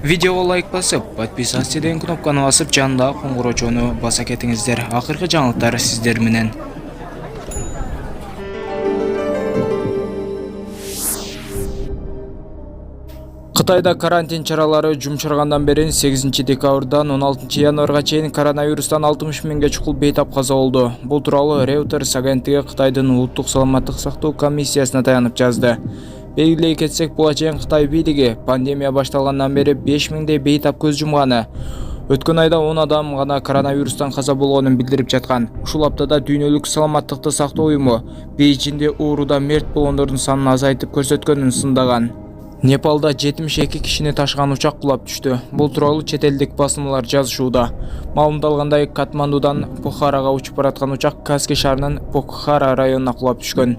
Видеоға лайк басып, подписаться деген кнопканы басып, жанындағы қоңыраучуну баса кетиңиздер. Акыркы жаңылыктар сиздер менен. Кытайда карантин чаралары жумшаргандан бери 8 декабрдан 16 январга чейин коронавирустан 60 миңге чукул бейтап каза болду. Бул тууралуу Reuters агенттиги Кытайдын улуттук саламаттык сактоо комиссиясына таянып жазды. Белгилей кетсек, буга чейин Кытай бийлиги пандемия башталгандан бери 5 миңдей бейтап көз жумганы. Өткөн айда 10 адам гана коронавирустан каза болгонун билдирип жаткан. Ушул аптада дүйнөлүк саламаттыкты сактоо уюму Бейжиңде оорудан мерт болгондордун санын азайтып көрсөткөнүн сындаган. Непалда 72 кишини ташыган учак кулап түштү. Бул тууралуу чет элдик басылмалар жазышууда. Маалымдалгандай, Катмандудан Похарага учуп бараткан учак Каски шаарынын Покхара районуна кулап түшкөн.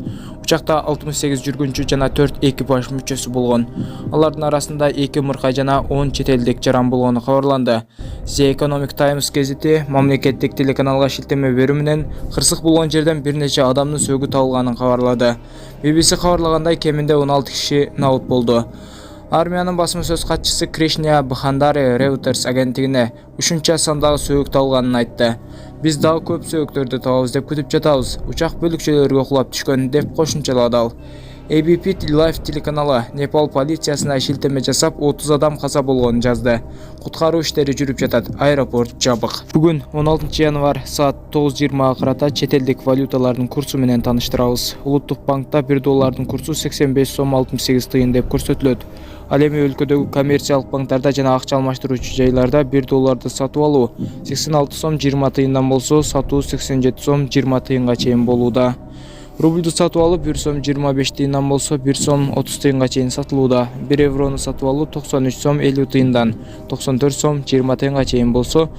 Учакта 68 жүргүнчү жана 4 экипаж мүчөсү болгон. Алардын арасында 2 мыркай жана 10 чет элдик жаран болгону кабарланды. The Economic Times гезити мамлекеттик телеканалга шилтеме берүү менен кырсык болгон жерден бир нече адамдын сөөгү табылганын кабарлады. BBC кабарлагандай, кеминде 16 киши набыт болду. Армиянын басма сөз катчысы Кришня Бхандари Reuters агенттигине ушунча сандагы сөөгү табылганын айтты. Биз дагы көп сөөгүктөрдү табабыз деп күтүп жатабыз. Учак бөлүкчөлөргө кулап түшкөн деп кошумчалады ал. ABP Live телеканалы Непал полициясына шилтеме жасап 30 адам каза болгонун жазды. Куткаруу иштери жүрүп жатат. Аэропорт жабык. Бүгүн 16 январь саат 9:20 карата чет элдик валюталардын курсу менен тааныштырабыз. Улуттук банкта 1 доллардын курсу 85 сом 68 тыйын деп көрсөтүлөт. Ал эми өлкөдөгү коммерциялык банктарда жана акча алмаштыруучу жайларда 1 долларды сатып алуу 86 сом 20 тыйындан болсо, сатуу 87 сом 20 тыйынга чейин болууда. Рубльду сатып алып 1 сом 25 тыйындан болсо, 1 сом 30 тыйынга чейин сатылууда. 1 еврону сатып алуу 93 сом 50 тыйындан 94 сом 20 тыйынга чейин болсо,